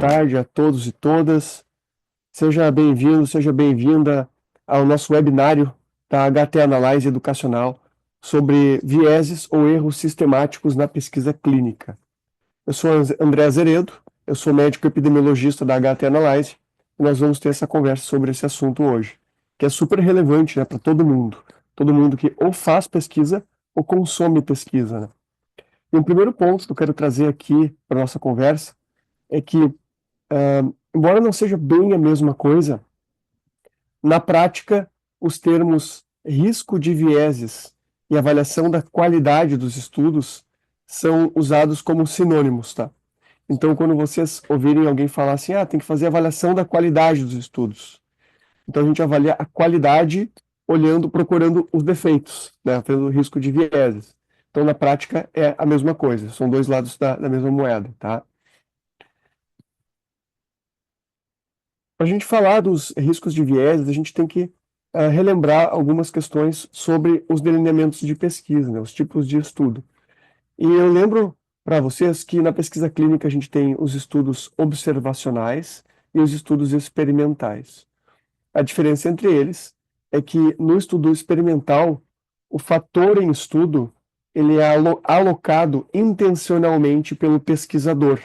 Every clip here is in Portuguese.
tarde a todos e todas. Seja bem-vindo, seja bem-vinda ao nosso webinário da HT Analyse Educacional sobre vieses ou erros sistemáticos na pesquisa clínica. Eu sou André Azeredo, eu sou médico epidemiologista da HT Analyse e nós vamos ter essa conversa sobre esse assunto hoje, que é super relevante, né, para todo mundo que ou faz pesquisa ou consome pesquisa, né? E o primeiro ponto que eu quero trazer aqui para a nossa conversa é que, embora não seja bem a mesma coisa, na prática, os termos risco de vieses e avaliação da qualidade dos estudos são usados como sinônimos, tá? Então, quando vocês ouvirem alguém falar assim, tem que fazer avaliação da qualidade dos estudos. Então, a gente avalia a qualidade olhando, procurando os defeitos, né? Pelo risco de vieses. Então, na prática, é a mesma coisa. São dois lados da mesma moeda, tá? Para a gente falar dos riscos de vieses, a gente tem que relembrar algumas questões sobre os delineamentos de pesquisa, né, os tipos de estudo. E eu lembro para vocês que na pesquisa clínica a gente tem os estudos observacionais e os estudos experimentais. A diferença entre eles é que no estudo experimental, o fator em estudo ele é alocado intencionalmente pelo pesquisador.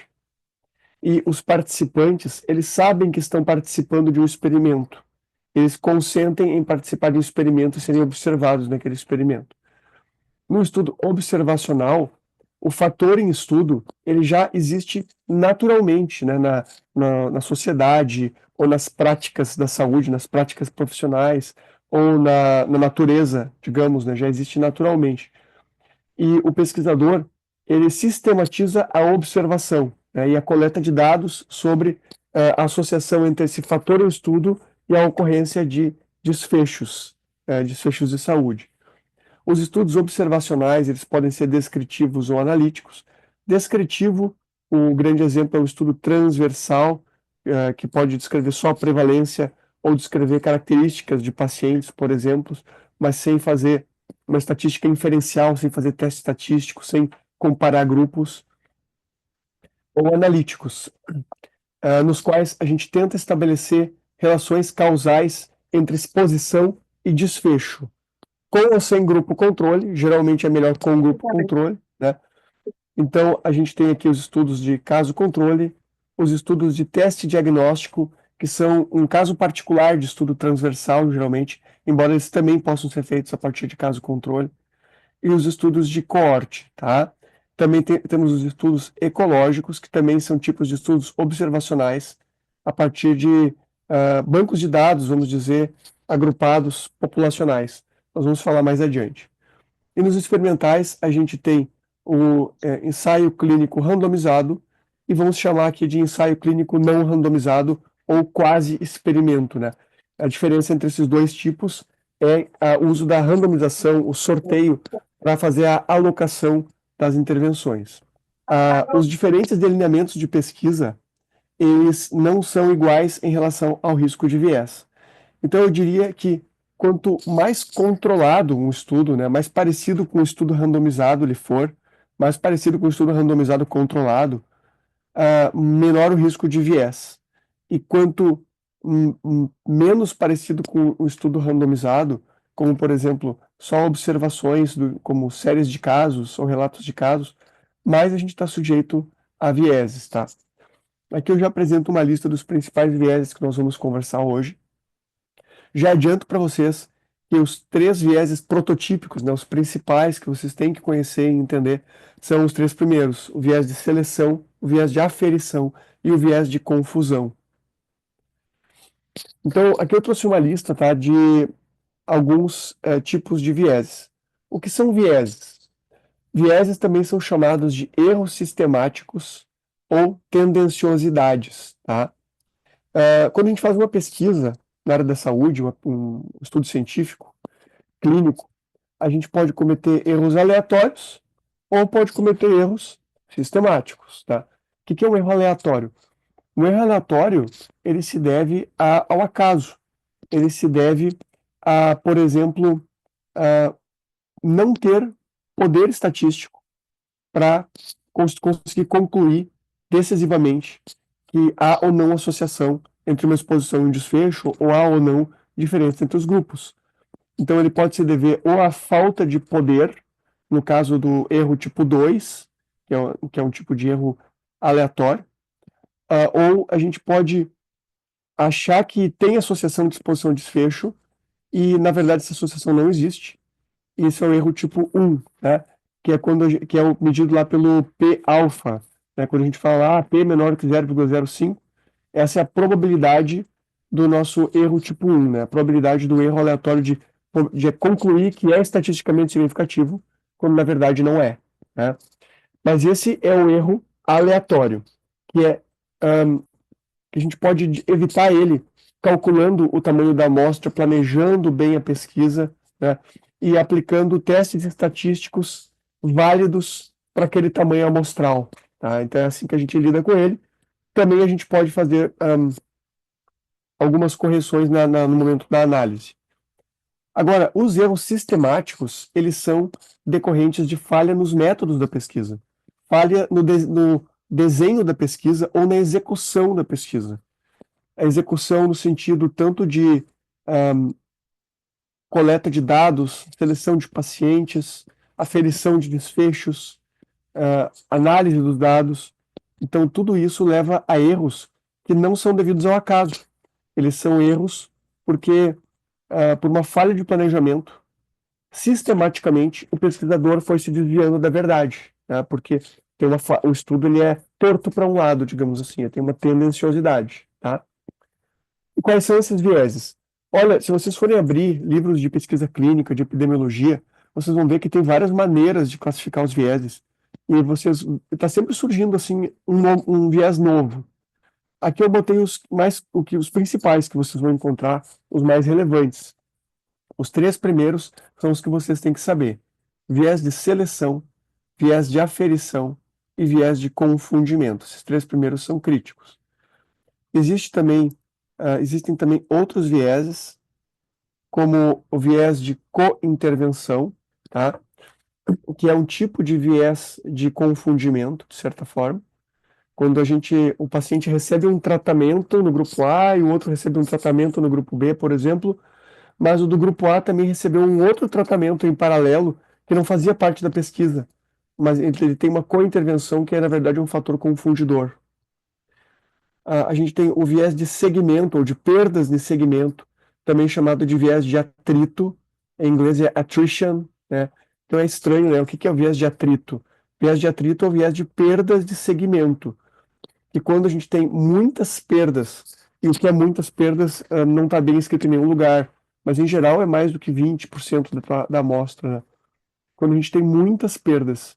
E os participantes, eles sabem que estão participando de um experimento. Eles consentem em participar de um experimento e serem observados naquele experimento. No estudo observacional, o fator em estudo, ele já existe naturalmente, né, na sociedade, ou nas práticas da saúde, nas práticas profissionais, ou na natureza, digamos, né, já existe naturalmente. E o pesquisador, ele sistematiza a observação, né, e a coleta de dados sobre a associação entre esse fator em estudo e a ocorrência de desfechos, desfechos de saúde. Os estudos observacionais, eles podem ser descritivos ou analíticos. Descritivo, o grande exemplo é o estudo transversal, que pode descrever só a prevalência ou descrever características de pacientes, por exemplo, mas sem fazer uma estatística inferencial, sem fazer teste estatístico, sem comparar grupos, ou analíticos, nos quais a gente tenta estabelecer relações causais entre exposição e desfecho. Com ou sem grupo controle, geralmente é melhor com grupo controle, né? Então, a gente tem aqui os estudos de caso controle, os estudos de teste diagnóstico, que são um caso particular de estudo transversal, geralmente, embora eles também possam ser feitos a partir de caso controle, e os estudos de coorte, tá? Também temos os estudos ecológicos, que também são tipos de estudos observacionais, a partir de bancos de dados, vamos dizer, agrupados populacionais. Nós vamos falar mais adiante. E nos experimentais, a gente tem o ensaio clínico randomizado, e vamos chamar aqui de ensaio clínico não randomizado, ou quase experimento, né? A diferença entre esses dois tipos é o uso da randomização, o sorteio, para fazer a alocação das intervenções. Os diferentes delineamentos de pesquisa, eles não são iguais em relação ao risco de viés. Então, eu diria que quanto mais controlado um estudo, né, mais parecido com um estudo randomizado ele for, mais parecido com um estudo randomizado controlado, menor o risco de viés. E quanto menos parecido com um estudo randomizado, como, por exemplo, só observações, como séries de casos ou relatos de casos, mais a gente está sujeito a vieses, tá? Aqui eu já apresento uma lista dos principais vieses que nós vamos conversar hoje. Já adianto para vocês que os três vieses prototípicos, né, os principais que vocês têm que conhecer e entender, são os três primeiros: o viés de seleção, o viés de aferição e o viés de confusão. Então, aqui eu trouxe uma lista, tá, de alguns tipos de vieses. O que são vieses? Vieses também são chamados de erros sistemáticos ou tendenciosidades, tá? Quando a gente faz uma pesquisa na área da saúde, um estudo científico, clínico, a gente pode cometer erros aleatórios ou pode cometer erros sistemáticos, tá? O que é um erro aleatório? Um erro aleatório, ele se deve ao acaso. Ele se deve a, por exemplo, não ter poder estatístico para conseguir concluir decisivamente que há ou não associação entre uma exposição e um desfecho, ou há ou não diferença entre os grupos. Então, ele pode se dever ou à falta de poder, no caso do erro tipo 2, que é um tipo de erro aleatório, ou a gente pode achar que tem associação de exposição e desfecho, e na verdade essa associação não existe. Isso é o erro tipo 1, né? Que é que é o medido lá pelo P alfa, né? Quando a gente fala P menor que 0,05, essa é a probabilidade do nosso erro tipo 1, né? A probabilidade do erro aleatório de concluir que é estatisticamente significativo, quando na verdade não é, né? Mas esse é o erro aleatório, que é que a gente pode evitar ele calculando o tamanho da amostra, planejando bem a pesquisa, né, e aplicando testes estatísticos válidos para aquele tamanho amostral. Tá? Então é assim que a gente lida com ele. Também a gente pode fazer algumas correções no momento da análise. Agora, os erros sistemáticos, eles são decorrentes de falha nos métodos da pesquisa, falha no desenho da pesquisa ou na execução da pesquisa. A execução no sentido tanto de coleta de dados, seleção de pacientes, aferição de desfechos, análise dos dados. Então, tudo isso leva a erros que não são devidos ao acaso. Eles são erros porque, por uma falha de planejamento, sistematicamente o pesquisador foi se desviando da verdade, né? Porque o estudo ele é torto para um lado, digamos assim, tem uma tendenciosidade, tá? E quais são esses vieses? Olha, se vocês forem abrir livros de pesquisa clínica, de epidemiologia, vocês vão ver que tem várias maneiras de classificar os vieses. E está sempre surgindo assim um viés novo. Aqui eu botei os principais que vocês vão encontrar, os mais relevantes. Os três primeiros são os que vocês têm que saber: viés de seleção, viés de aferição e viés de confundimento. Esses três primeiros são críticos. Existem também outros vieses, como o viés de co-intervenção, tá? Que é um tipo de viés de confundimento, de certa forma. Quando o paciente recebe um tratamento no grupo A e o outro recebe um tratamento no grupo B, por exemplo, mas o do grupo A também recebeu um outro tratamento em paralelo que não fazia parte da pesquisa, mas ele tem uma co-intervenção que é, na verdade, um fator confundidor. A gente tem o viés de segmento ou de perdas de segmento, também chamado de viés de atrito, em inglês é attrition, né? Então é estranho, né? O que é o viés de atrito? Viés de atrito é o viés de perdas de segmento, que quando a gente tem muitas perdas, e o que é muitas perdas não está bem escrito em nenhum lugar, mas em geral é mais do que 20% da amostra, né? Quando a gente tem muitas perdas,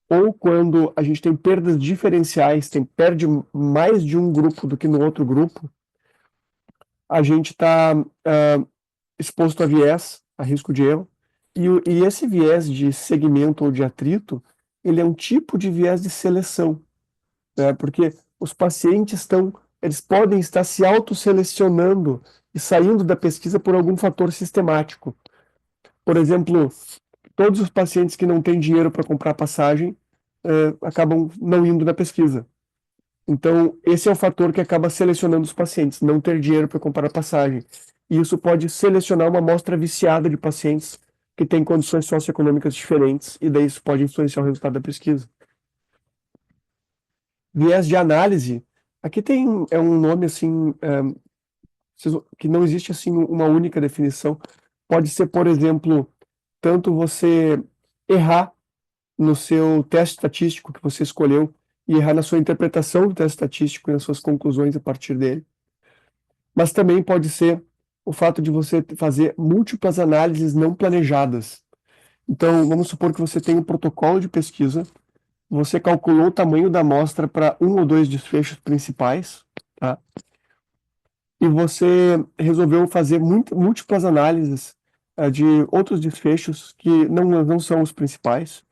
ou quando a gente tem perdas diferenciais, perde mais de um grupo do que no outro grupo, a gente está exposto a viés, a risco de erro, e esse viés de segmento ou de atrito, ele é um tipo de viés de seleção, né? Porque os pacientes eles podem estar se autosselecionando e saindo da pesquisa por algum fator sistemático. Por exemplo, todos os pacientes que não têm dinheiro para comprar passagem acabam não indo na pesquisa. Então, esse é o fator que acaba selecionando os pacientes, não ter dinheiro para comprar passagem. E isso pode selecionar uma amostra viciada de pacientes que têm condições socioeconômicas diferentes, e daí isso pode influenciar o resultado da pesquisa. Viés de análise, aqui é um nome assim, que não existe assim uma única definição. Pode ser, por exemplo, tanto você errar no seu teste estatístico que você escolheu e errar na sua interpretação do teste estatístico e nas suas conclusões a partir dele. Mas também pode ser o fato de você fazer múltiplas análises não planejadas. Então, vamos supor que você tem um protocolo de pesquisa, você calculou o tamanho da amostra para um ou dois desfechos principais, tá? E você resolveu fazer múltiplas análises de outros desfechos que não são os principais,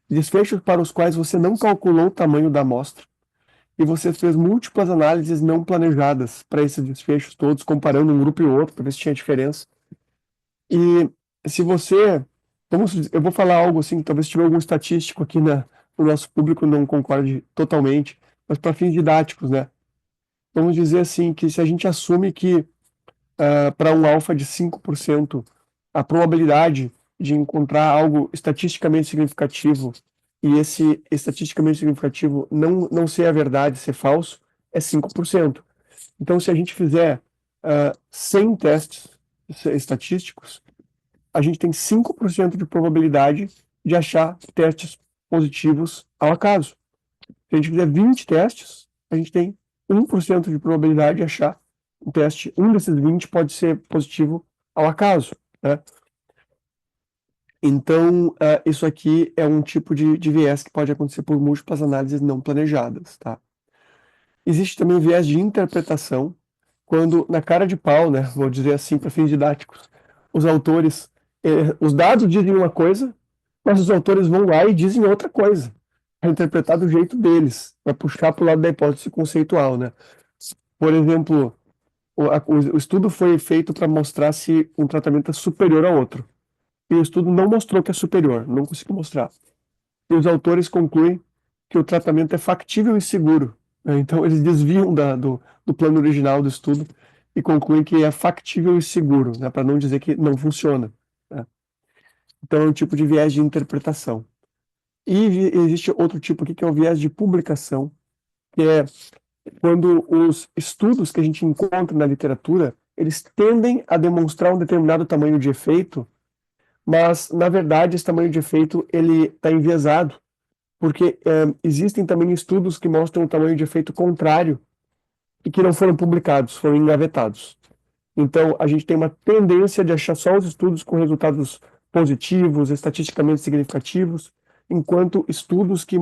desfechos para os quais você não calculou o tamanho da amostra, e você fez múltiplas análises não planejadas para esses desfechos todos, comparando um grupo e outro, para ver se tinha diferença. E se você, eu vou falar algo assim, talvez tiver algum estatístico aqui no nosso público não concorde totalmente, mas para fins didáticos, né? vamos dizer assim, que se a gente assume que para um alfa de 5%, a probabilidade de encontrar algo estatisticamente significativo e esse estatisticamente significativo não ser a verdade, ser falso, é 5%. Então, se a gente fizer 100 testes estatísticos, a gente tem 5% de probabilidade de achar testes positivos ao acaso. Se a gente fizer 20 testes, a gente tem 1% de probabilidade de achar um teste. Um desses 20 pode ser positivo ao acaso, né? Então, isso aqui é um tipo de viés que pode acontecer por múltiplas análises não planejadas, tá? Existe também o viés de interpretação, quando, na cara de pau, né, vou dizer assim para fins didáticos, os autores, os dados dizem uma coisa, mas os autores vão lá e dizem outra coisa, para interpretar do jeito deles, para puxar para o lado da hipótese conceitual, né? Por exemplo, o estudo foi feito para mostrar se um tratamento é superior ao outro. E o estudo não mostrou que é superior, não conseguiu mostrar. E os autores concluem que o tratamento é factível e seguro, né? Então, eles desviam do plano original do estudo e concluem que é factível e seguro, né? Para não dizer que não funciona, né? Então, é um tipo de viés de interpretação. E existe outro tipo aqui, que é o viés de publicação, que é quando os estudos que a gente encontra na literatura, eles tendem a demonstrar um determinado tamanho de efeito, mas, na verdade, esse tamanho de efeito ele está enviesado, porque existem também estudos que mostram um tamanho de efeito contrário e que não foram publicados, foram engavetados. Então, a gente tem uma tendência de achar só os estudos com resultados positivos, estatisticamente significativos, enquanto estudos que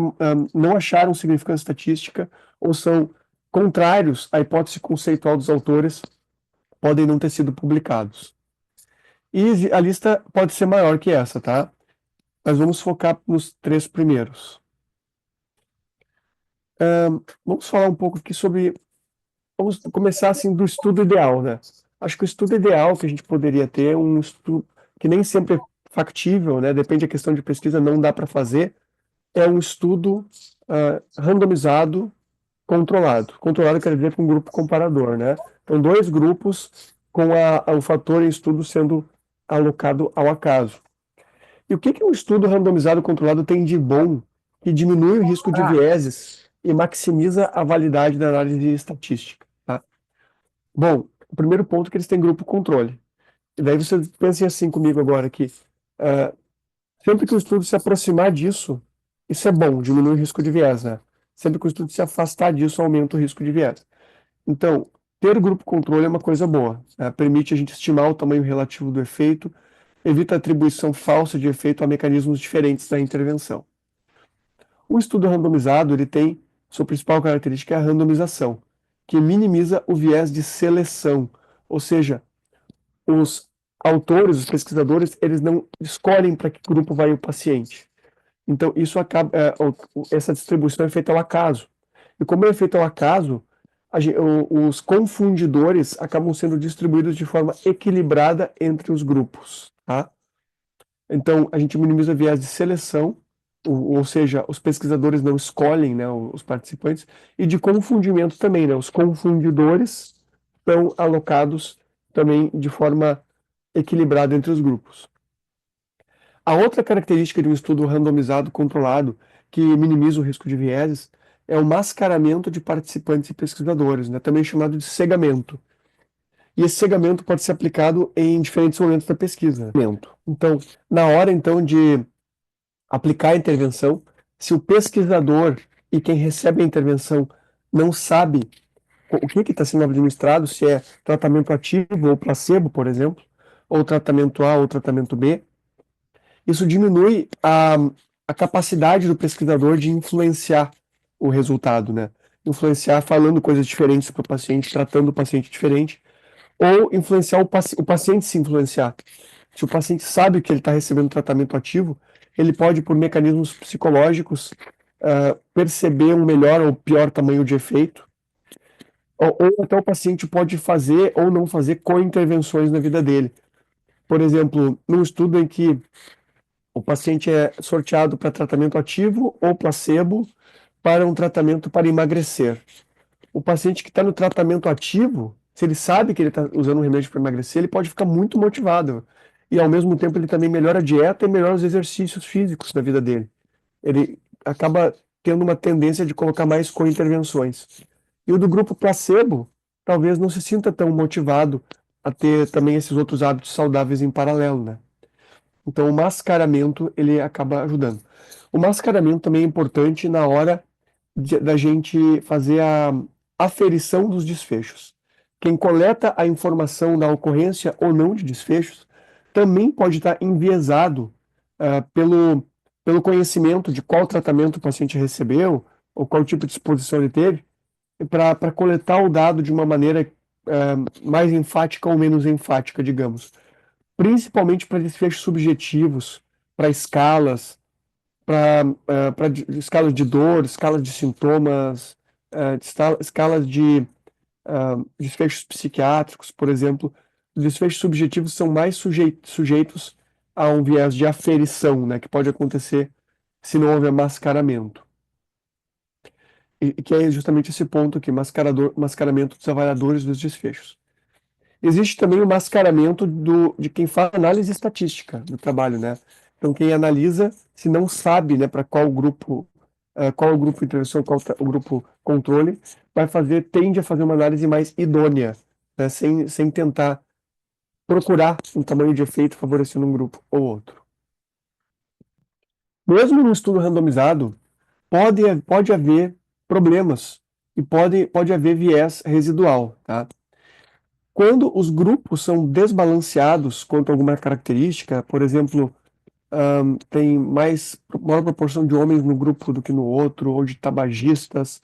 não acharam significância estatística ou são contrários à hipótese conceitual dos autores podem não ter sido publicados. E a lista pode ser maior que essa, tá? Mas vamos focar nos três primeiros. Vamos falar um pouco aqui sobre. Vamos começar assim do estudo ideal, né? Acho que o estudo ideal que a gente poderia ter é um estudo que nem sempre é factível, né? Depende da questão de pesquisa, não dá para fazer. É um estudo randomizado, controlado. Controlado quer dizer com um grupo comparador, né? Então, dois grupos com o fator em estudo sendo alocado ao acaso. E o que um estudo randomizado controlado tem de bom que diminui o risco de vieses e maximiza a validade da análise estatística, tá? Bom, o primeiro ponto é que eles têm grupo controle. E daí você pensa assim comigo agora que sempre que o estudo se aproximar disso, isso é bom, diminui o risco de viés, né? Sempre que o estudo se afastar disso, aumenta o risco de viés. Então, ter grupo controle é uma coisa boa, né? Permite a gente estimar o tamanho relativo do efeito, evita a atribuição falsa de efeito a mecanismos diferentes da intervenção. O estudo randomizado, ele tem sua principal característica é a randomização, que minimiza o viés de seleção, ou seja, os autores, os pesquisadores, eles não escolhem para que grupo vai o paciente. Então, isso acaba, essa distribuição é feita ao acaso. E como é feita ao acaso, os confundidores acabam sendo distribuídos de forma equilibrada entre os grupos, tá? Então, a gente minimiza viés de seleção, ou seja, os pesquisadores não escolhem, né, os participantes, e de confundimento também, né? Os confundidores são alocados também de forma equilibrada entre os grupos. A outra característica de um estudo randomizado controlado, que minimiza o risco de vieses, é o mascaramento de participantes e pesquisadores, né, também chamado de cegamento. E esse cegamento pode ser aplicado em diferentes momentos da pesquisa. Então, na hora então de aplicar a intervenção, se o pesquisador e quem recebe a intervenção não sabe o que está sendo administrado, se é tratamento ativo ou placebo, por exemplo, ou tratamento A ou tratamento B, isso diminui a capacidade do pesquisador de influenciar o resultado, né? Influenciar falando coisas diferentes para o paciente, tratando o paciente diferente, ou influenciar o paciente se influenciar. Se o paciente sabe que ele está recebendo tratamento ativo, ele pode, por mecanismos psicológicos, perceber um melhor ou pior tamanho de efeito, ou até o paciente pode fazer ou não fazer co-intervenções na vida dele. Por exemplo, num estudo em que o paciente é sorteado para tratamento ativo ou placebo para um tratamento para emagrecer. O paciente que está no tratamento ativo, se ele sabe que ele está usando um remédio para emagrecer, ele pode ficar muito motivado. E ao mesmo tempo ele também melhora a dieta e melhora os exercícios físicos da vida dele. Ele acaba tendo uma tendência de colocar mais co-intervenções. E o do grupo placebo, talvez não se sinta tão motivado a ter também esses outros hábitos saudáveis em paralelo, né? Então, o mascaramento, ele acaba ajudando. O mascaramento também é importante na hora da gente fazer a aferição dos desfechos. Quem coleta a informação da ocorrência ou não de desfechos também pode estar enviesado pelo conhecimento de qual tratamento o paciente recebeu ou qual tipo de exposição ele teve, para coletar o dado de uma maneira mais enfática ou menos enfática, digamos. Principalmente para desfechos subjetivos, para escalas, para escalas de dor, escalas de sintomas, escalas de desfechos psiquiátricos, por exemplo. Os desfechos subjetivos são mais sujeitos a um viés de aferição, né, que pode acontecer se não houver mascaramento. E que é justamente esse ponto aqui, mascaramento dos avaliadores dos desfechos. Existe também o mascaramento de quem faz análise estatística do trabalho, né? Então, quem analisa, se não sabe, né, para qual o grupo de intervenção, o grupo controle, tende a fazer uma análise mais idônea, né, sem tentar procurar um tamanho de efeito favorecendo um grupo ou outro. Mesmo no estudo randomizado, pode haver problemas e pode haver viés residual, tá? Quando os grupos são desbalanceados quanto a alguma característica, por exemplo, tem maior proporção de homens no grupo do que no outro, ou de tabagistas,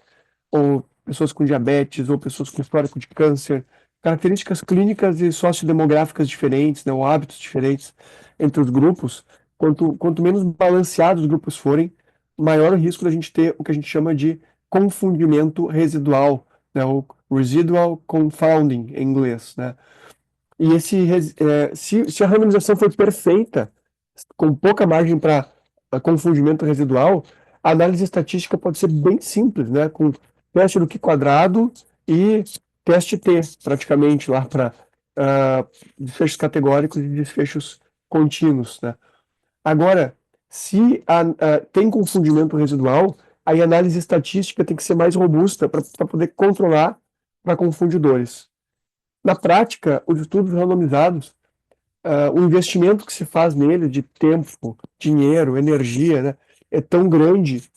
ou pessoas com diabetes, ou pessoas com histórico de câncer, características clínicas e sociodemográficas diferentes, né, ou hábitos diferentes entre os grupos, quanto menos balanceados os grupos forem, maior o risco da gente ter o que a gente chama de confundimento residual, né, ou residual confounding em inglês, né? E se a randomização for perfeita, com pouca margem para confundimento residual, a análise estatística pode ser bem simples, né? Com teste do Q quadrado e teste T, praticamente, lá para desfechos categóricos e desfechos contínuos, né? Agora, se tem confundimento residual, aí a análise estatística tem que ser mais robusta para poder controlar para confundidores. Na prática, os estudos randomizados, o investimento que se faz nele de tempo, dinheiro, energia, né, é tão grande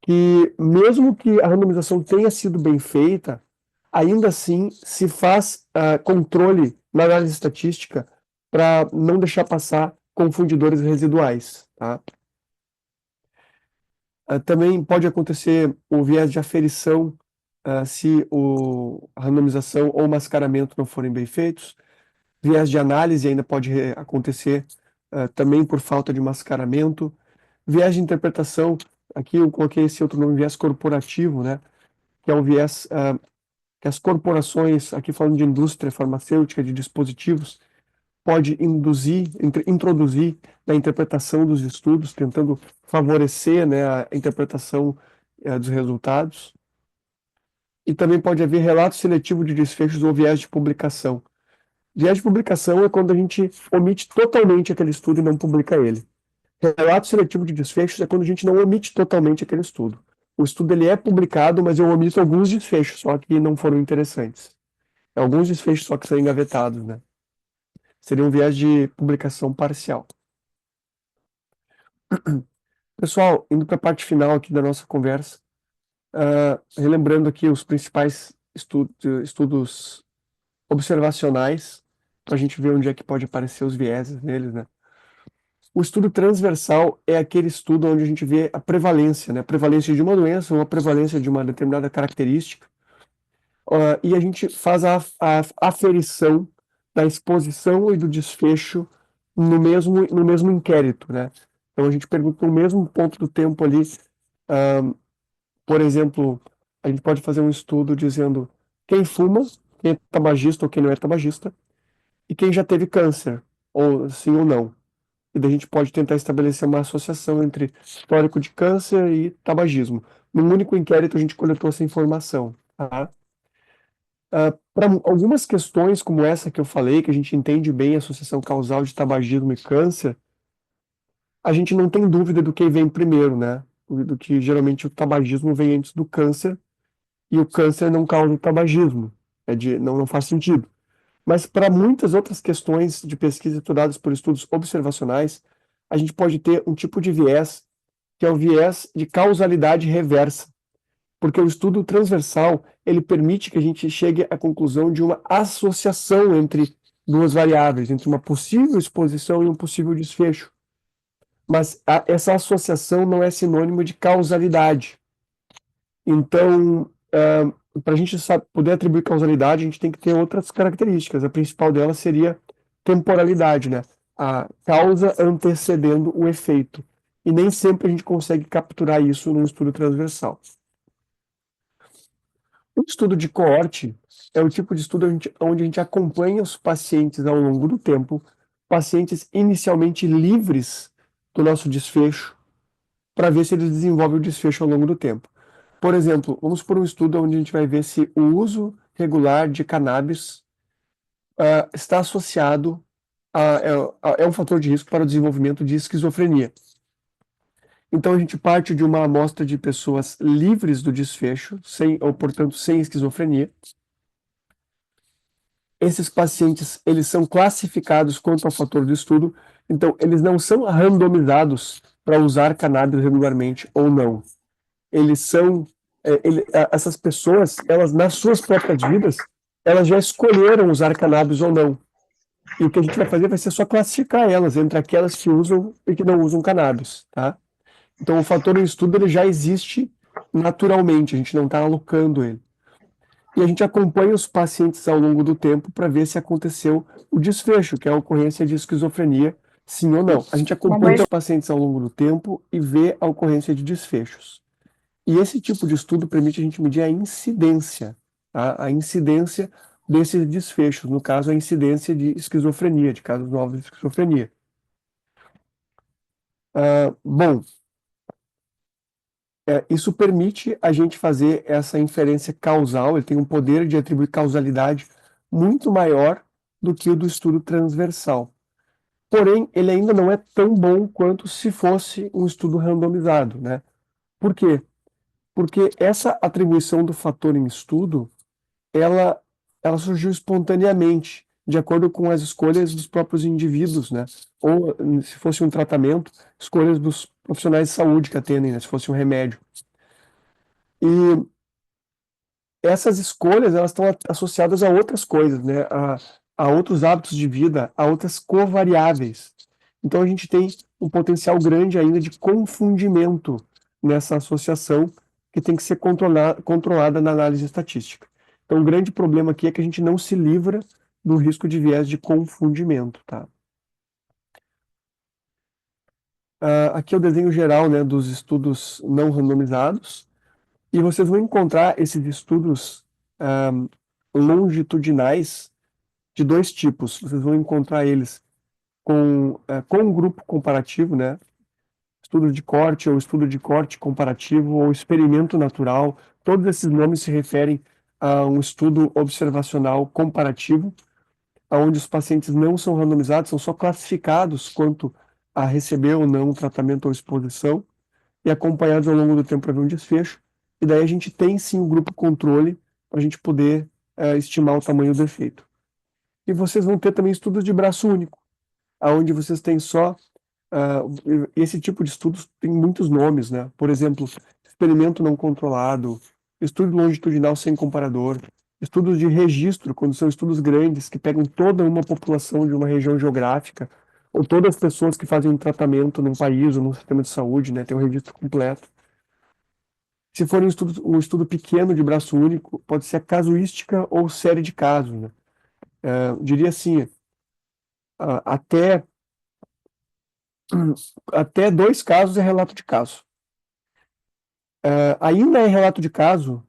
que, mesmo que a randomização tenha sido bem feita, ainda assim se faz controle na análise estatística para não deixar passar confundidores residuais, tá? Também pode acontecer o viés de aferição se a randomização ou o mascaramento não forem bem feitos. Viés de análise ainda pode acontecer também por falta de mascaramento. Viés de interpretação, aqui eu coloquei esse outro nome, viés corporativo, né? Que é um viés que as corporações, aqui falando de indústria farmacêutica, de dispositivos, pode introduzir na interpretação dos estudos, tentando favorecer, né, a interpretação dos resultados. E também pode haver relato seletivo de desfechos ou viés de publicação. Viés de publicação é quando a gente omite totalmente aquele estudo e não publica ele. Relato seletivo de desfechos é quando a gente não omite totalmente aquele estudo. O estudo ele é publicado, mas eu omito alguns desfechos, só que não foram interessantes. Alguns desfechos só que são engavetados, né? Seria um viés de publicação parcial. Pessoal, indo para a parte final aqui da nossa conversa, relembrando aqui os principais estudos observacionais, para a gente ver onde é que pode aparecer os vieses neles, né? O estudo transversal é aquele estudo onde a gente vê a prevalência, né? A prevalência de uma doença ou a prevalência de uma determinada característica, e a gente faz a aferição da exposição e do desfecho no mesmo inquérito, né? Então a gente pergunta no mesmo ponto do tempo ali, por exemplo, a gente pode fazer um estudo dizendo quem fuma, quem é tabagista ou quem não é tabagista, e quem já teve câncer, ou sim ou não. E daí a gente pode tentar estabelecer uma associação entre histórico de câncer e tabagismo. Num único inquérito a gente coletou essa informação, tá? Para algumas questões como essa que eu falei, que a gente entende bem a associação causal de tabagismo e câncer, a gente não tem dúvida do que vem primeiro, né? Do que geralmente o tabagismo vem antes do câncer e o câncer não causa o tabagismo. Não faz sentido. Mas para muitas outras questões de pesquisa estudadas por estudos observacionais, a gente pode ter um tipo de viés, que é o viés de causalidade reversa, porque o estudo transversal, ele permite que a gente chegue à conclusão de uma associação entre duas variáveis, entre uma possível exposição e um possível desfecho. Mas essa associação não é sinônimo de causalidade. Então, para a gente poder atribuir causalidade, a gente tem que ter outras características. A principal delas seria temporalidade, né? A causa antecedendo o efeito. E nem sempre a gente consegue capturar isso num estudo transversal. O estudo de coorte é o tipo de estudo onde a gente acompanha os pacientes ao longo do tempo, pacientes inicialmente livres do nosso desfecho, para ver se eles desenvolvem o desfecho ao longo do tempo. Por exemplo, vamos por um estudo onde a gente vai ver se o uso regular de cannabis está associado é um fator de risco para o desenvolvimento de esquizofrenia. Então a gente parte de uma amostra de pessoas livres do desfecho, ou portanto sem esquizofrenia. Esses pacientes, eles são classificados quanto ao fator do estudo, então eles não são randomizados para usar cannabis regularmente ou não. Eles são, essas pessoas, elas nas suas próprias vidas, elas já escolheram usar cannabis ou não. E o que a gente vai fazer vai ser só classificar elas entre aquelas que usam e que não usam cannabis, tá? Então o fator do estudo ele já existe naturalmente, a gente não está alocando ele. E a gente acompanha os pacientes ao longo do tempo para ver se aconteceu o desfecho, que é a ocorrência de esquizofrenia, sim ou não. A gente acompanha os pacientes ao longo do tempo e vê a ocorrência de desfechos. E esse tipo de estudo permite a gente medir a incidência, tá? A incidência desses desfechos, no caso, a incidência de esquizofrenia, de casos novos de esquizofrenia. Bom, isso permite a gente fazer essa inferência causal, ele tem um poder de atribuir causalidade muito maior do que o do estudo transversal. Porém, ele ainda não é tão bom quanto se fosse um estudo randomizado, né? Por quê? Porque essa atribuição do fator em estudo, ela, ela surgiu espontaneamente, de acordo com as escolhas dos próprios indivíduos, né? Ou, se fosse um tratamento, escolhas dos profissionais de saúde que atendem, né? Se fosse um remédio. E essas escolhas, elas estão associadas a outras coisas, né? A outros hábitos de vida, a outras covariáveis. Então, a gente tem um potencial grande ainda de confundimento nessa associação que tem que ser controlada na análise estatística. Então, o grande problema aqui é que a gente não se livra do risco de viés de confundimento, tá? Aqui é o desenho geral, né, dos estudos não randomizados. E vocês vão encontrar esses estudos longitudinais de dois tipos. Vocês vão encontrar eles com um grupo comparativo, né? Estudo de corte, ou estudo de corte comparativo, ou experimento natural. Todos esses nomes se referem a um estudo observacional comparativo, onde os pacientes não são randomizados, são só classificados quanto a receber ou não tratamento ou exposição, e acompanhados ao longo do tempo para ver um desfecho. E daí a gente tem sim o grupo controle para a gente poder estimar o tamanho do efeito. E vocês vão ter também estudos de braço único, onde vocês têm só. Esse tipo de estudos tem muitos nomes, né? Por exemplo, experimento não controlado, estudo longitudinal sem comparador, estudos de registro, quando são estudos grandes que pegam toda uma população de uma região geográfica, ou todas as pessoas que fazem um tratamento num país ou num sistema de saúde, né? Tem um registro completo. Se for um estudo pequeno de braço único, pode ser a casuística ou série de casos, né? Eu diria assim, até, até 2 casos é relato de caso. Ainda é relato de caso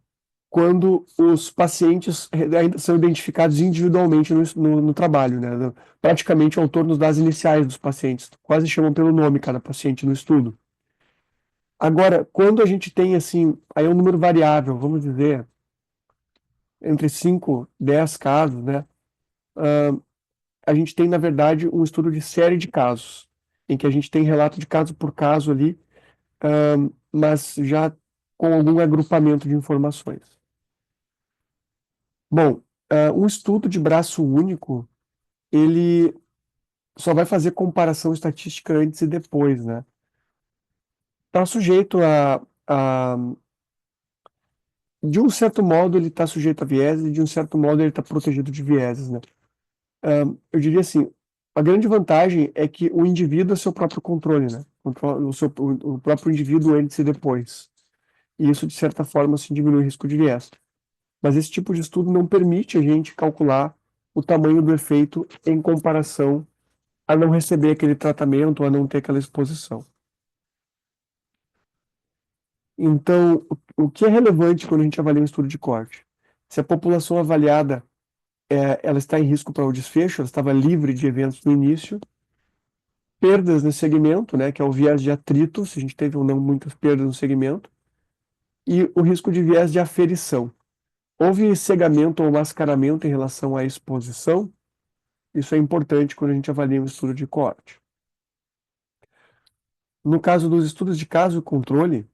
quando os pacientes ainda são identificados individualmente no trabalho, né? Praticamente o autor nos dá as iniciais dos pacientes, quase chamam pelo nome cada paciente no estudo. Agora, quando a gente tem assim, aí é um número variável, vamos dizer, entre 5, 10 casos, né? A gente tem, na verdade, um estudo de série de casos, em que a gente tem relato de caso por caso ali, mas já com algum agrupamento de informações. Bom, um estudo de braço único, ele só vai fazer comparação estatística antes e depois, né? Está sujeito de um certo modo, ele está sujeito a vieses, e de um certo modo, ele está protegido de vieses, né? Eu diria assim, a grande vantagem é que o indivíduo é seu próprio controle, né? O próprio indivíduo antes e depois. E isso, de certa forma, assim, diminui o risco de viés. Mas esse tipo de estudo não permite a gente calcular o tamanho do efeito em comparação a não receber aquele tratamento, a não ter aquela exposição. Então, o que é relevante quando a gente avalia um estudo de corte? Se a população avaliada ela está em risco para o desfecho, ela estava livre de eventos no início, perdas no segmento, né, que é o viés de atrito, se a gente teve ou não muitas perdas no segmento, e o risco de viés de aferição. Houve cegamento ou mascaramento em relação à exposição? Isso é importante quando a gente avalia um estudo de corte. No caso dos estudos de caso e controle,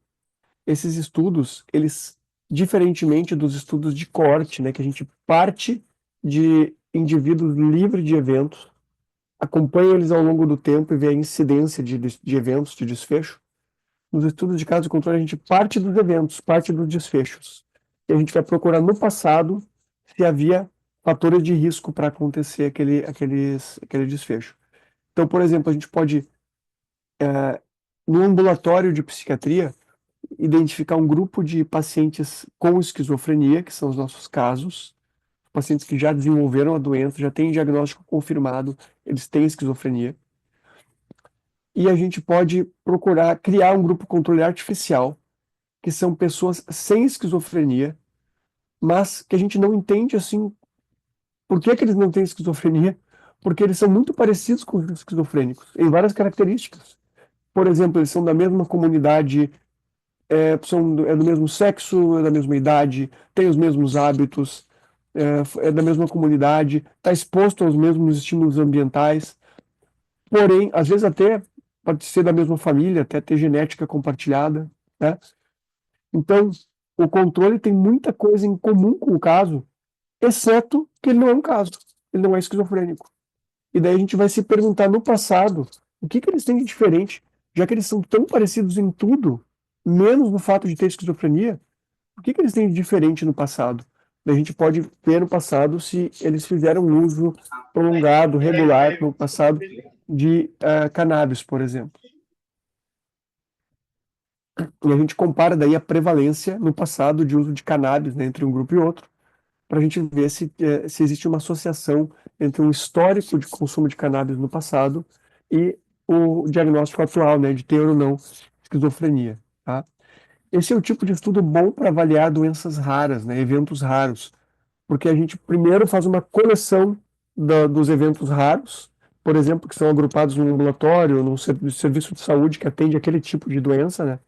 esses estudos, eles, diferentemente dos estudos de corte, né, que a gente parte de indivíduos livres de eventos, acompanha eles ao longo do tempo e vê a incidência de eventos, de desfecho. Nos estudos de caso e controle, a gente parte dos eventos, parte dos desfechos. E a gente vai procurar no passado se havia fatores de risco para acontecer aquele desfecho. Então, por exemplo, a gente pode, no ambulatório de psiquiatria, identificar um grupo de pacientes com esquizofrenia, que são os nossos casos, pacientes que já desenvolveram a doença, já têm diagnóstico confirmado, eles têm esquizofrenia. E a gente pode procurar criar um grupo controle artificial, que são pessoas sem esquizofrenia, mas que a gente não entende assim por que que eles não têm esquizofrenia, porque eles são muito parecidos com os esquizofrênicos, em várias características. Por exemplo, eles são da mesma comunidade, é do mesmo sexo, é da mesma idade, têm os mesmos hábitos, é da mesma comunidade, está exposto aos mesmos estímulos ambientais, porém, às vezes até pode ser da mesma família, até ter genética compartilhada, né? Então, o controle tem muita coisa em comum com o caso, exceto que ele não é um caso, ele não é esquizofrênico. E daí a gente vai se perguntar no passado o que que eles têm de diferente, já que eles são tão parecidos em tudo, menos no fato de ter esquizofrenia, o que que eles têm de diferente no passado? Daí a gente pode ver no passado se eles fizeram um uso prolongado, regular no passado de cannabis, por exemplo. E a gente compara daí a prevalência no passado de uso de cannabis, né, entre um grupo e outro, para a gente ver se existe uma associação entre um histórico de consumo de cannabis no passado e o diagnóstico atual, né, de ter ou não esquizofrenia, tá? Esse é o tipo de estudo bom para avaliar doenças raras, né, eventos raros, porque a gente primeiro faz uma coleção dos eventos raros, por exemplo, que são agrupados num ambulatório, num serviço de saúde que atende aquele tipo de doença, né?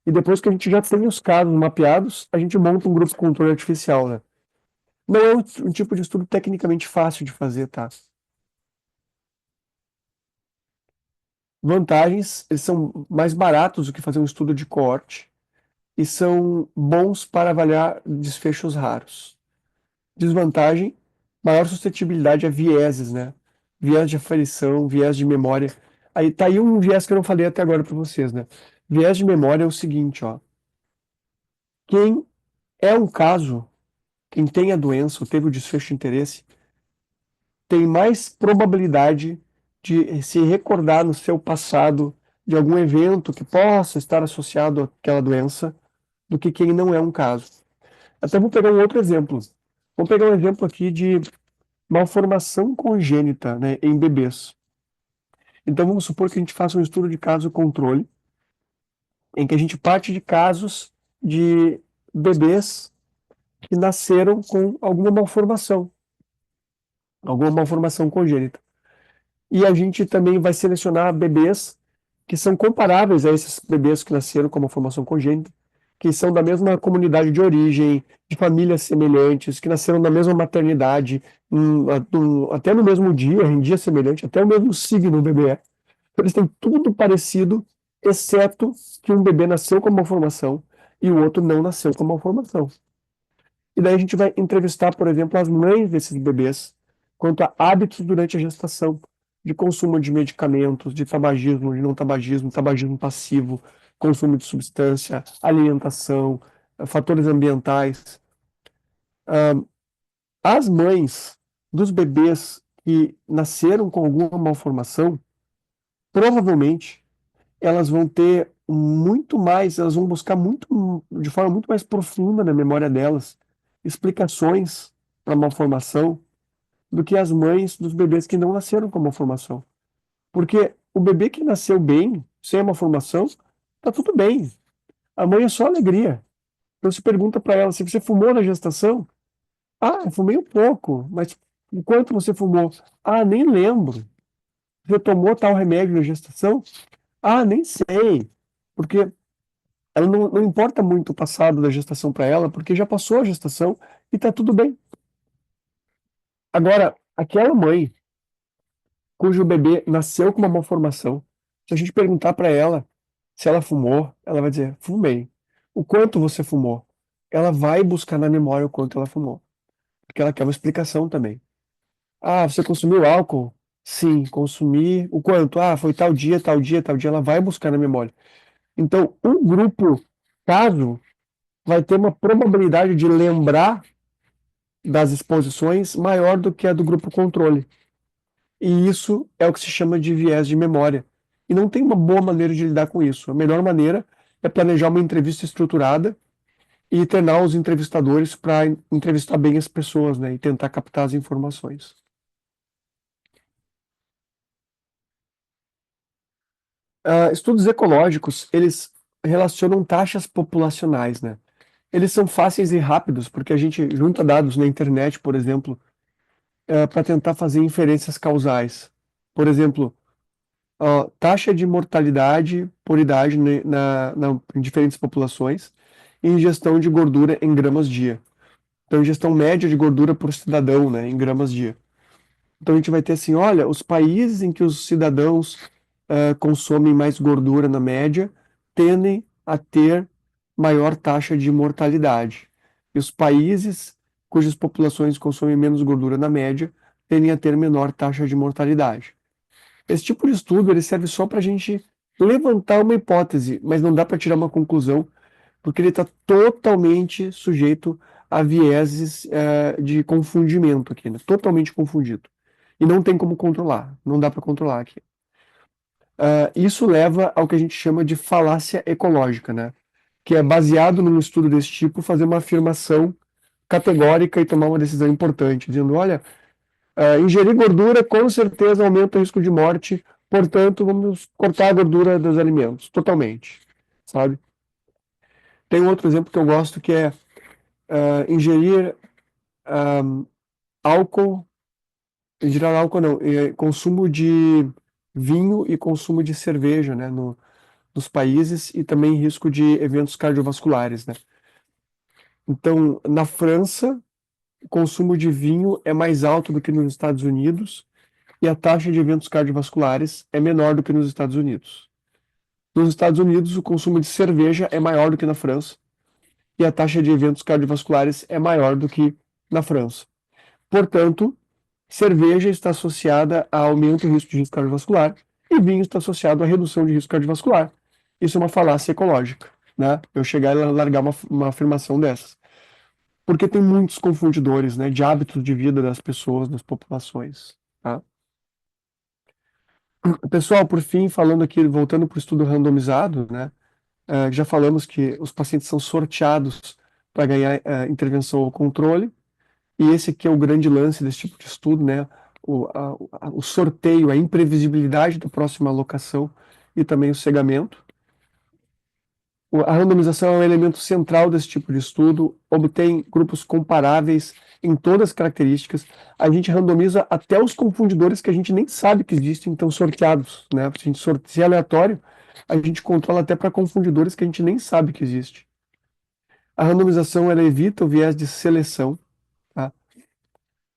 E depois que a gente já tem os casos mapeados, a gente monta um grupo de controle artificial, né? Não é um tipo de estudo tecnicamente fácil de fazer, tá? Vantagens, eles são mais baratos do que fazer um estudo de coorte e são bons para avaliar desfechos raros. Desvantagem, maior suscetibilidade a vieses, né? Viés de aferição, viés de memória. Aí tá aí um viés que eu não falei até agora para vocês, né? Viés de memória é o seguinte, ó. Quem é um caso, quem tem a doença ou teve o desfecho de interesse, tem mais probabilidade de se recordar no seu passado de algum evento que possa estar associado àquela doença do que quem não é um caso. Até vou pegar um outro exemplo. Vou pegar um exemplo aqui de malformação congênita, né, em bebês. Então vamos supor que a gente faça um estudo de caso controle, em que a gente parte de casos de bebês que nasceram com alguma malformação congênita. E a gente também vai selecionar bebês que são comparáveis a esses bebês que nasceram com uma formação congênita que são da mesma comunidade de origem, de famílias semelhantes, que nasceram na mesma maternidade, até no mesmo dia, em dia semelhante, até o mesmo signo o bebê é. Eles têm tudo parecido, exceto que um bebê nasceu com uma malformação e o outro não nasceu com uma malformação. E daí a gente vai entrevistar, por exemplo, as mães desses bebês quanto a hábitos durante a gestação, de consumo de medicamentos, de tabagismo, de não tabagismo, tabagismo passivo, consumo de substância, alimentação, fatores ambientais. As mães dos bebês que nasceram com alguma malformação, provavelmente elas vão ter muito mais, elas vão buscar muito, de forma muito mais profunda na memória delas, explicações para a malformação do que as mães dos bebês que não nasceram com malformação. Porque o bebê que nasceu bem, sem a malformação, tá tudo bem. A mãe é só alegria. Então se pergunta para ela se você fumou na gestação. Ah, eu fumei um pouco, mas o quanto você fumou? Ah, nem lembro. Você tomou tal remédio na gestação? Ah, nem sei. Porque ela não importa muito o passado da gestação para ela, porque já passou a gestação e tá tudo bem. Agora, aquela mãe cujo bebê nasceu com uma malformação, se a gente perguntar para ela se ela fumou, ela vai dizer: fumei. O quanto você fumou? Ela vai buscar na memória o quanto ela fumou, porque ela quer uma explicação também. Ah, você consumiu álcool? Sim, consumi. O quanto? Ah, foi tal dia, tal dia, tal dia. Ela vai buscar na memória. Então, o grupo caso vai ter uma probabilidade de lembrar das exposições maior do que a do grupo controle. E isso é o que se chama de viés de memória. E não tem uma boa maneira de lidar com isso. A melhor maneira é planejar uma entrevista estruturada e treinar os entrevistadores para entrevistar bem as pessoas, né, e tentar captar as informações. Estudos ecológicos, eles relacionam taxas populacionais, né? Eles são fáceis e rápidos, porque a gente junta dados na internet, por exemplo, para tentar fazer inferências causais. Por exemplo, taxa de mortalidade por idade em diferentes populações e ingestão de gordura em gramas dia. Então, ingestão média de gordura por cidadão, né, em gramas dia. Então, a gente vai ter assim, olha, os países em que os cidadãos consomem mais gordura na média tendem a ter maior taxa de mortalidade. E os países cujas populações consomem menos gordura na média tendem a ter menor taxa de mortalidade. Esse tipo de estudo ele serve só para a gente levantar uma hipótese, mas não dá para tirar uma conclusão, porque ele está totalmente sujeito a vieses de confundimento aqui, né? Totalmente confundido. E não tem como controlar, não dá para controlar aqui. Isso leva ao que a gente chama de falácia ecológica, né? Que é baseado num estudo desse tipo, fazer uma afirmação categórica e tomar uma decisão importante, dizendo, olha, ingerir gordura com certeza aumenta o risco de morte, portanto, vamos cortar a gordura dos alimentos, totalmente, sabe? Tem um outro exemplo que eu gosto que é ingerir álcool, ingerir álcool não, consumo de vinho e consumo de cerveja, né, nos países e também risco de eventos cardiovasculares, né? Então, na França, o consumo de vinho é mais alto do que nos Estados Unidos e a taxa de eventos cardiovasculares é menor do que nos Estados Unidos. Nos Estados Unidos, o consumo de cerveja é maior do que na França e a taxa de eventos cardiovasculares é maior do que na França. Portanto, cerveja está associada a aumento do risco de risco cardiovascular e vinho está associado à redução de risco cardiovascular. Isso é uma falácia ecológica, né? Eu chegar e largar uma afirmação dessas. Porque tem muitos confundidores, né, de hábitos de vida das pessoas, das populações, tá? Pessoal, por fim, falando aqui, voltando para o estudo randomizado, né, já falamos que os pacientes são sorteados para ganhar intervenção ou controle, e esse aqui é o grande lance desse tipo de estudo, né, o sorteio, a imprevisibilidade da próxima alocação e também o cegamento. A randomização é um elemento central desse tipo de estudo, obtém grupos comparáveis em todas as características. A gente randomiza até os confundidores que a gente nem sabe que existem, então sorteados, né? Se a gente se é aleatório, a gente controla até para confundidores que a gente nem sabe que existe. A randomização ela evita o viés de seleção, tá?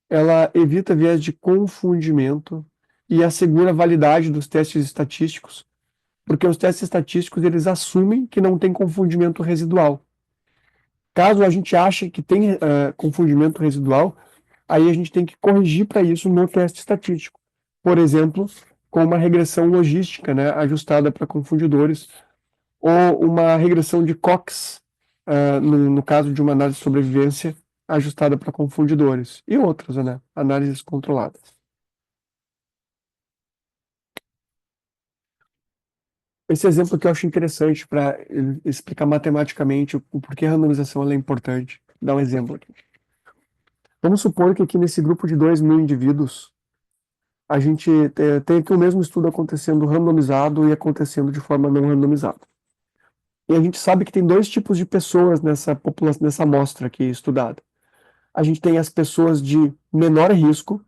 Ela evita viés de confundimento e assegura a validade dos testes estatísticos, porque os testes estatísticos eles assumem que não tem confundimento residual. Caso a gente ache que tem confundimento residual, aí a gente tem que corrigir para isso no teste estatístico. Por exemplo, com uma regressão logística, né, ajustada para confundidores, ou uma regressão de Cox, no caso de uma análise de sobrevivência ajustada para confundidores, e outras, né, análises controladas. Esse exemplo que eu acho interessante para explicar matematicamente o porquê a randomização ela é importante. Vou dar um exemplo aqui. Vamos supor que aqui nesse grupo de 2.000 indivíduos, a gente tem aqui o mesmo estudo acontecendo randomizado e acontecendo de forma não randomizada. E a gente sabe que tem dois tipos de pessoas nessa população, nessa amostra aqui estudada. A gente tem as pessoas de menor risco,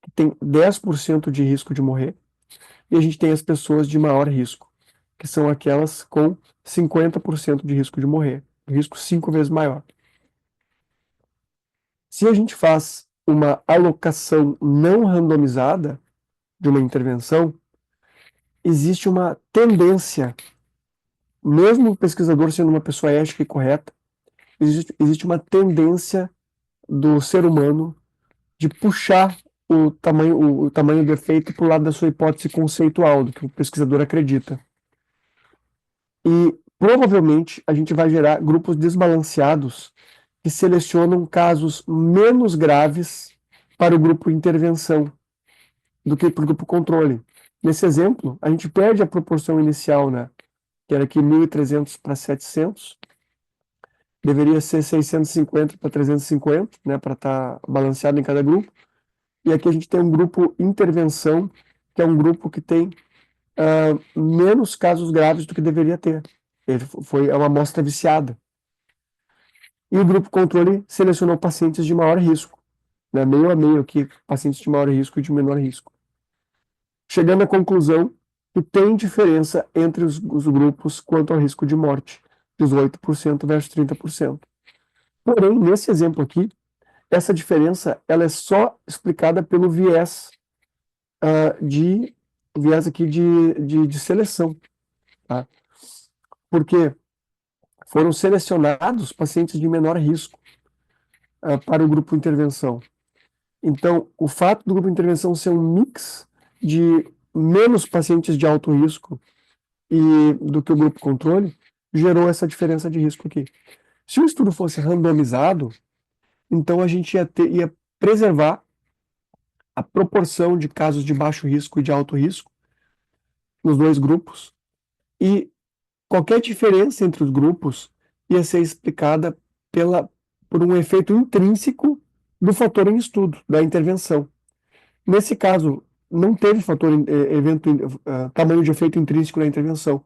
que tem 10% de risco de morrer, e a gente tem as pessoas de maior risco, que são aquelas com 50% de risco de morrer, risco 5 vezes maior. Se a gente faz uma alocação não randomizada de uma intervenção, existe uma tendência, mesmo o pesquisador sendo uma pessoa ética e correta, existe uma tendência do ser humano de puxar o tamanho do efeito para o lado da sua hipótese conceitual, do que o pesquisador acredita. E provavelmente a gente vai gerar grupos desbalanceados que selecionam casos menos graves para o grupo intervenção do que para o grupo controle. Nesse exemplo, a gente perde a proporção inicial, né? Que era aqui 1.300 para 700, deveria ser 650 para 350, né? Para estar balanceado em cada grupo. E aqui a gente tem um grupo intervenção, que é um grupo que tem menos casos graves do que deveria ter. É uma amostra viciada. E o grupo controle selecionou pacientes de maior risco, né? Meio a meio aqui, pacientes de maior risco e de menor risco. Chegando à conclusão que tem diferença entre os grupos quanto ao risco de morte, 18% versus 30%. Porém, nesse exemplo aqui, essa diferença ela é só explicada pelo viés viés aqui de seleção, tá? Porque foram selecionados pacientes de menor risco para o grupo intervenção. Então, o fato do grupo intervenção ser um mix de menos pacientes de alto risco do que o grupo controle, gerou essa diferença de risco aqui. Se o estudo fosse randomizado, então a gente ia preservar a proporção de casos de baixo risco e de alto risco nos dois grupos, e qualquer diferença entre os grupos ia ser explicada por um efeito intrínseco do fator em estudo, da intervenção. Nesse caso, não teve tamanho de efeito intrínseco na intervenção.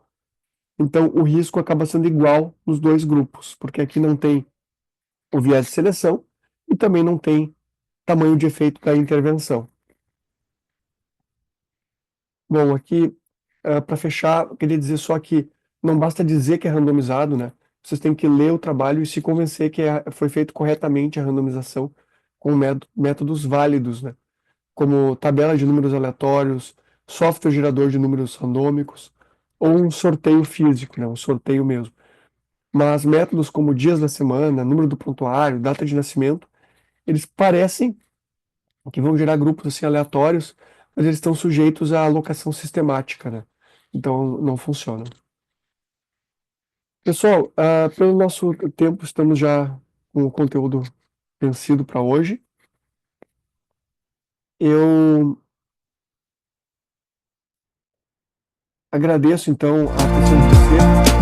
Então, o risco acaba sendo igual nos dois grupos, porque aqui não tem o viés de seleção e também não tem tamanho de efeito da intervenção. Bom, aqui, para fechar, eu queria dizer só que não basta dizer que é randomizado, né? Vocês têm que ler o trabalho e se convencer que foi feito corretamente a randomização com métodos válidos, né? Como tabela de números aleatórios, software gerador de números randômicos, ou um sorteio físico, né? Um sorteio mesmo. Mas métodos como dias da semana, número do prontuário, data de nascimento, eles parecem que vão gerar grupos assim aleatórios, mas eles estão sujeitos à alocação sistemática, né? Então não funcionam. Pessoal, pelo nosso tempo, estamos já com o conteúdo vencido para hoje. Eu agradeço então a atenção de você.